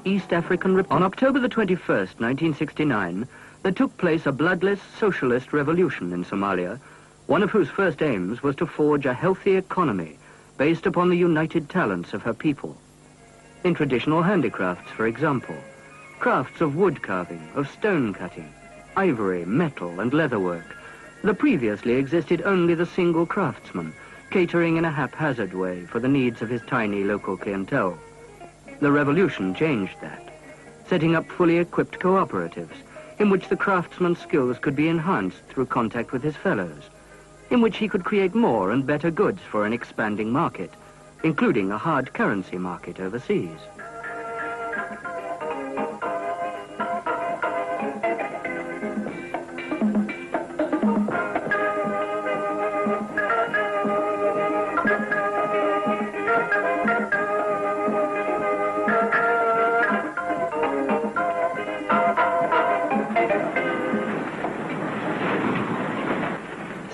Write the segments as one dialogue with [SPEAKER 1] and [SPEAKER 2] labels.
[SPEAKER 1] East African Republic. On October the 21st, 1969, there took place a bloodless socialist revolution in Somalia, one of whose first aims was to forge a healthy economy based upon the united talents of her people. In traditional handicrafts, for example, crafts of wood carving, of stone cutting, ivory, metal, and leatherwork, there previously existed only the single craftsman, catering in a haphazard way for the needs of his tiny local clientele. The revolution changed that, setting up fully equipped cooperatives, in which the craftsman's skills could be enhanced through contact with his fellows, in which he could create more and better goods for an expanding market, including a hard currency market overseas.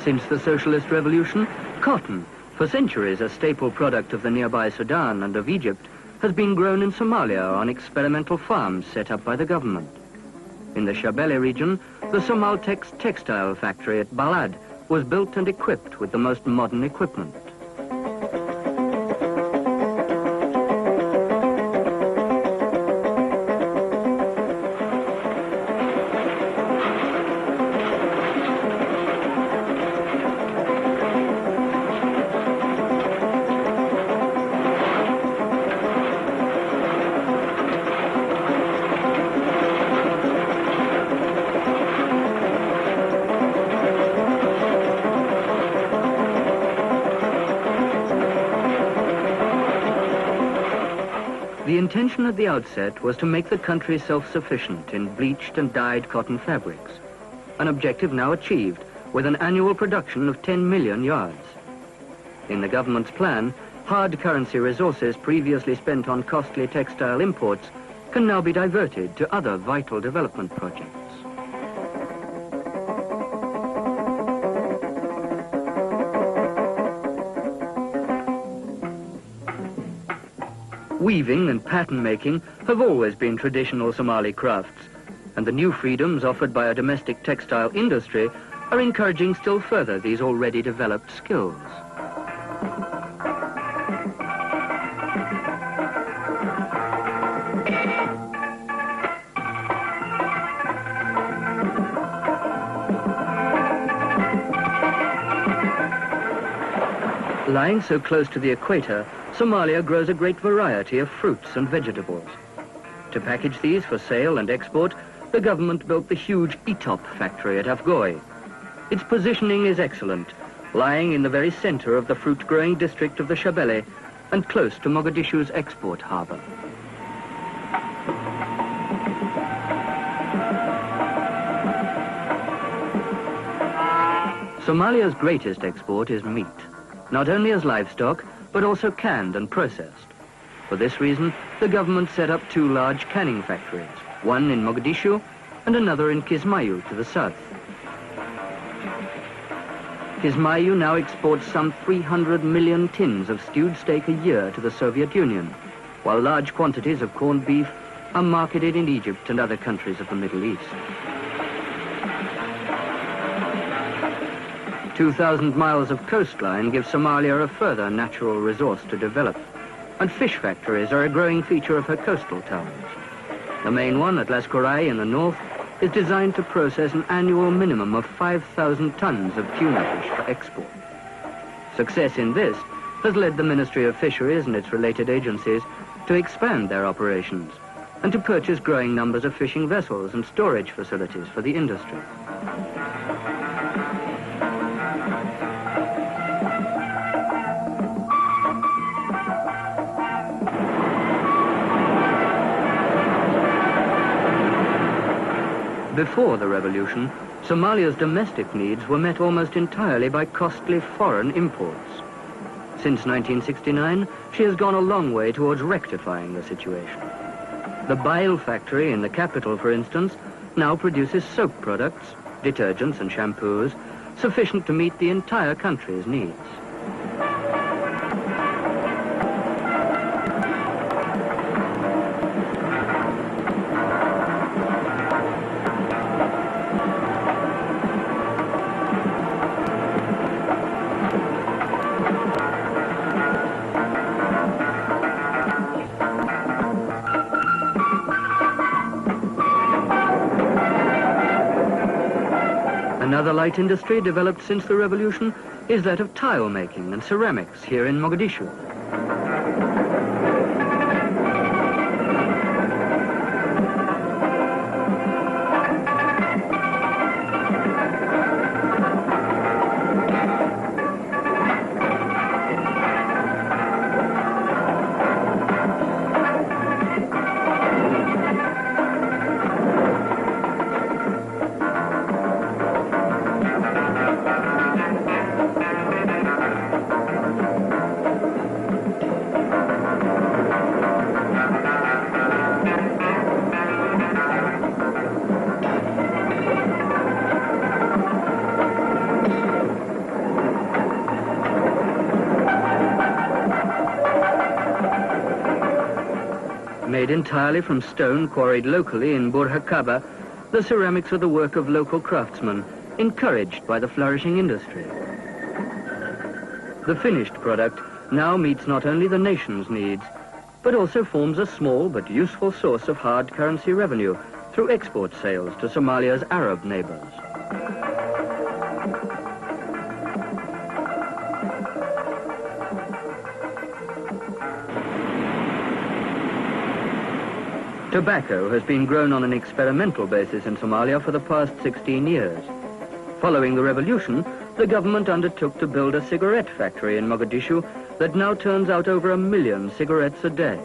[SPEAKER 1] Since the socialist revolution, cotton, for centuries a staple product of the nearby Sudan and of Egypt, has been grown in Somalia on experimental farms set up by the government. In the Shabelle region, the Somaltex textile factory at Balad was built and equipped with the most modern equipment. The intention at the outset was to make the country self-sufficient in bleached and dyed cotton fabrics, an objective now achieved with an annual production of 10 million yards. In the government's plan, hard currency resources previously spent on costly textile imports can now be diverted to other vital development projects. Weaving and pattern making have always been traditional Somali crafts, and the new freedoms offered by a domestic textile industry are encouraging still further these already developed skills. Lying so close to the equator, Somalia grows a great variety of fruits and vegetables. To package these for sale and export, the government built the huge Etop factory at Afgoy. Its positioning is excellent, lying in the very center of the fruit-growing district of the Shabelle and close to Mogadishu's export harbor. Somalia's greatest export is meat, not only as livestock, but also canned and processed. For this reason, the government set up two large canning factories, one in Mogadishu and another in Kismayu to the south. Kismayu now exports some 300 million tins of stewed steak a year to the Soviet Union, while large quantities of corned beef are marketed in Egypt and other countries of the Middle East. 2,000 miles of coastline give Somalia a further natural resource to develop, and fish factories are a growing feature of her coastal towns. The main one at Las Korai in the north is designed to process an annual minimum of 5,000 tons of tuna fish for export. Success in this has led the Ministry of Fisheries and its related agencies to expand their operations and to purchase growing numbers of fishing vessels and storage facilities for the industry. Before the revolution, Somalia's domestic needs were met almost entirely by costly foreign imports. Since 1969, she has gone a long way towards rectifying the situation. The Bail factory in the capital, for instance, now produces soap products, detergents and shampoos, sufficient to meet the entire country's needs. Another light industry developed since the revolution is that of tile making and ceramics here in Mogadishu. Made entirely from stone quarried locally in Burhakaba, the ceramics are the work of local craftsmen, encouraged by the flourishing industry. The finished product now meets not only the nation's needs, but also forms a small but useful source of hard currency revenue through export sales to Somalia's Arab neighbors. Tobacco has been grown on an experimental basis in Somalia for the past 16 years. Following the revolution, the government undertook to build a cigarette factory in Mogadishu that now turns out over 1 million cigarettes a day.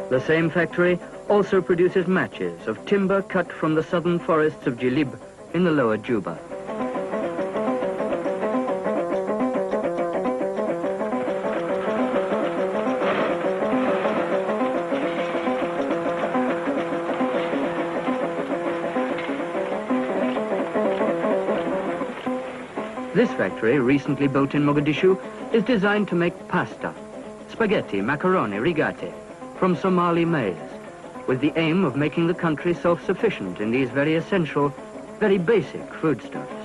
[SPEAKER 1] The same factory also produces matches of timber cut from the southern forests of Shirib in the lower Juba. This factory, recently built in Mogadishu, is designed to make pasta, spaghetti, macaroni, rigate, from Somali maize, with the aim of making the country self-sufficient in these very essential, very basic foodstuffs.